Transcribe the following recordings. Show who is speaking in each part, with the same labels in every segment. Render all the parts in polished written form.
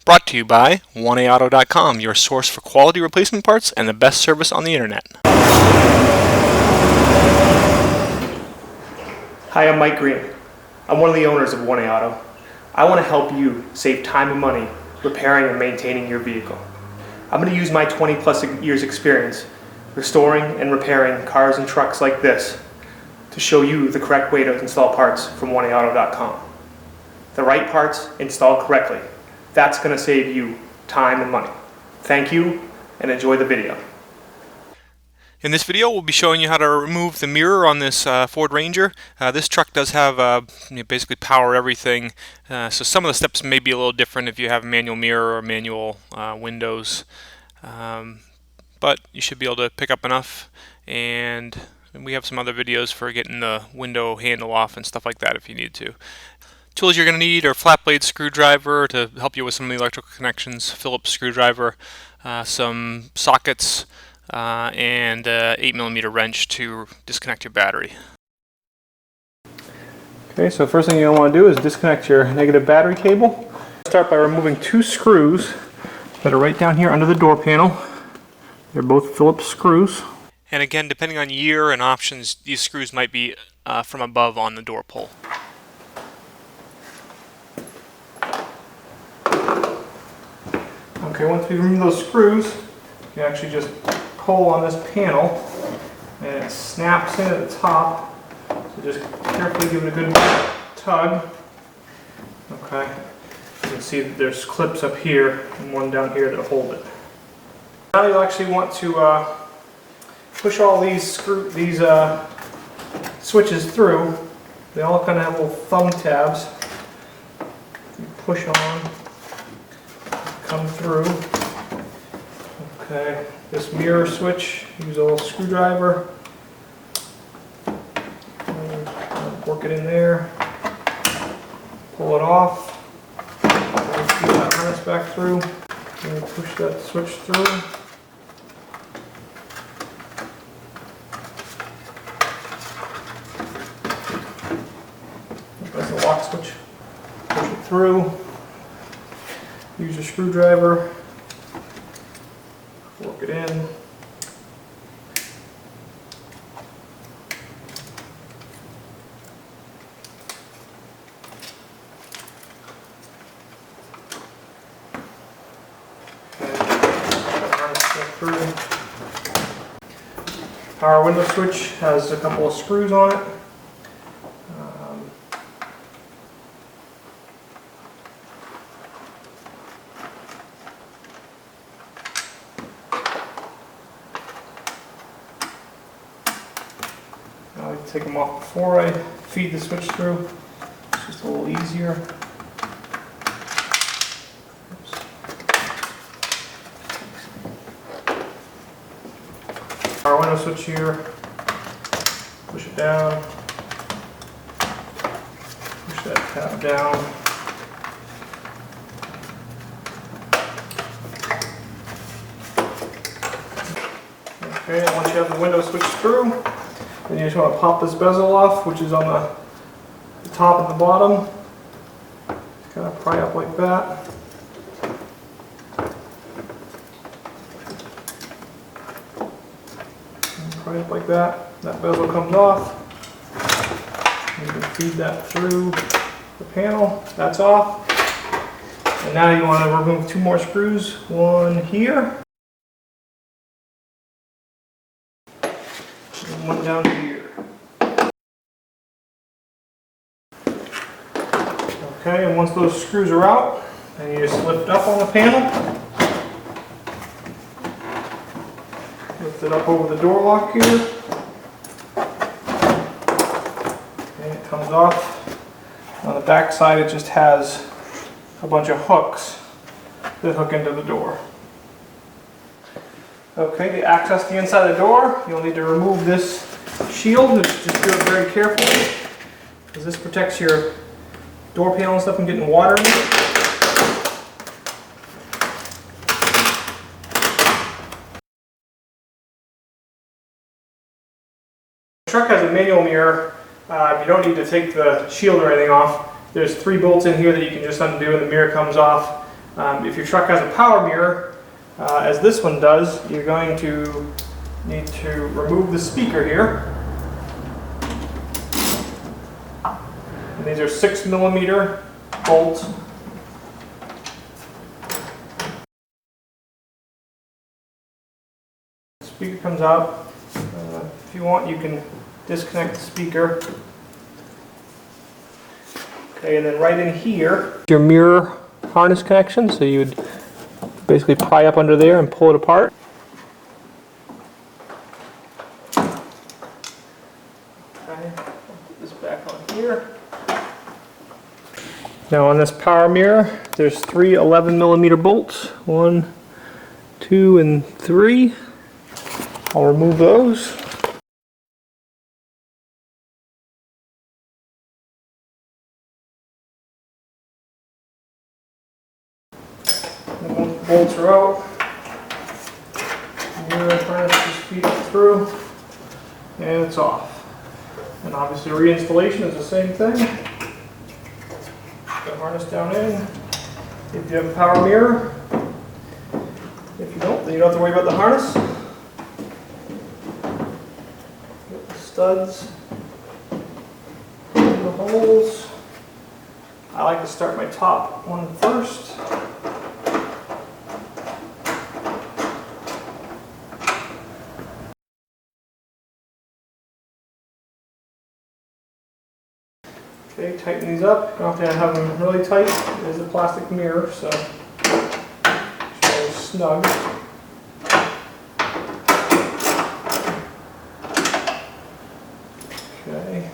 Speaker 1: Brought to you by 1AAuto.com, your source for quality replacement parts and the best service on the internet.
Speaker 2: Hi, I'm Mike Green. I'm one of the owners of 1A Auto. I want to help you save time and money repairing and maintaining your vehicle. I'm going to use my 20 plus years experience restoring and repairing cars and trucks like this to show you the correct way to install parts from 1AAuto.com. The right parts installed correctly. That's going to save you time and money. Thank you and enjoy the video.
Speaker 1: In this video, we'll be showing you how to remove the mirror on this Ford Ranger. This truck does have basically power everything, so some of the steps may be a little different if you have a manual mirror or manual windows, but you should be able to pick up enough, and we have some other videos for getting the window handle off and stuff like that if you need to. Tools you're going to need are flat blade screwdriver to help you with some of the electrical connections, Phillips screwdriver, some sockets, and 8mm wrench to disconnect your battery.
Speaker 2: Okay, so first thing you'll want to do is disconnect your negative battery cable. Start by removing two screws that are right down here under the door panel. They're both Phillips screws.
Speaker 1: And again, depending on year and options, these screws might be from above on the door pull.
Speaker 2: Okay, once we remove those screws, you can actually just pull on this panel and it snaps in at the top. So just carefully give it a good tug. Okay, you can see that there's clips up here and one down here that hold it. Now you'll actually want to push all these switches through. They all kind of have little thumb tabs. You push on. Come through. Okay, this mirror switch, use a little screwdriver. Work it in there. Pull it off. Feed that harness back through. And push that switch through. That's the lock switch. Push it through. Use your screwdriver, work it in. Power window switch has a couple of screws on it. I like to take them off before I feed the switch through. It's just a little easier. Oops. Our window switch here. Push it down. Push that tab down. Okay, once you have the window switched through, then you just want to pop this bezel off, which is on the top and the bottom. Just kind of pry up like that. And pry up like that. That bezel comes off. You can feed that through the panel. That's off. And now you want to remove two more screws. One here. And one down here. Okay, and once those screws are out, then you just lift up on the panel. Lift it up over the door lock here. And it comes off. On the back side it just has a bunch of hooks that hook into the door. Okay, to access the inside of the door, you'll need to remove this shield. Just do it very carefully, because this protects your door panel and stuff from getting water in it. The truck has a manual mirror. You don't need to take the shield or anything off. There's 3 bolts in here that you can just undo and the mirror comes off. If your truck has a power mirror, as this one does, you're going to need to remove the speaker here. And these are 6mm bolts. The speaker comes out. If you want, you can disconnect the speaker. Okay, and then right in here, your mirror harness connection. So you would basically pry up under there and pull it apart. Okay, put this back on here. Now on this power mirror, there's three 11mm bolts. 1, 2, and 3. I'll remove those. And once the bolts are out, the mirror harness just feed it through, and it's off. And obviously reinstallation is the same thing. Put the harness down in. If you have a power mirror, if you don't, then you don't have to worry about the harness. Get the studs in the holes. I like to start my top one first. Okay, tighten these up. You don't have to have them really tight. It is a plastic mirror, so it's snug. Okay,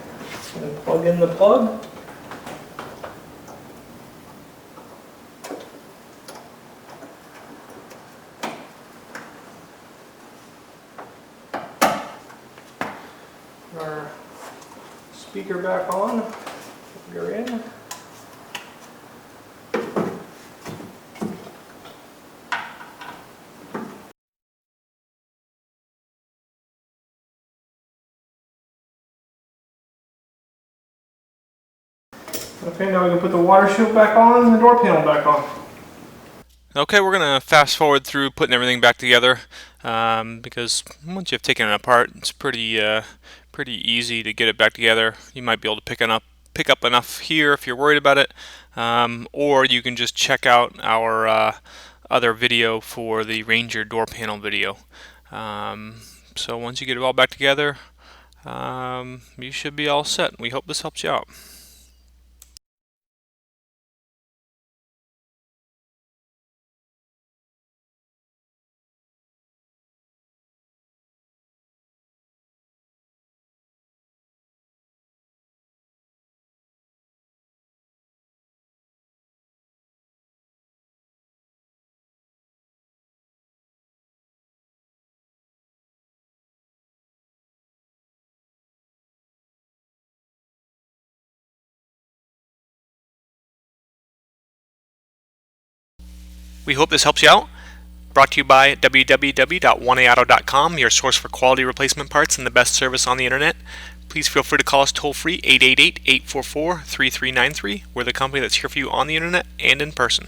Speaker 2: and then plug in the plug. Our speaker back on. You're in. Okay, now we can put the water shield back on and the door panel back on.
Speaker 1: Okay, we're going to fast forward through putting everything back together because once you've taken it apart, it's pretty easy to get it back together. You might be able to pick up enough here if you're worried about it, or you can just check out our other video for the Ranger door panel video. So once you get it all back together, you should be all set. We hope this helps you out. We hope this helps you out. Brought to you by www.oneauto.com, your source for quality replacement parts and the best service on the internet. Please feel free to call us toll free 888-844-3393. We're the company that's here for you on the internet and in person.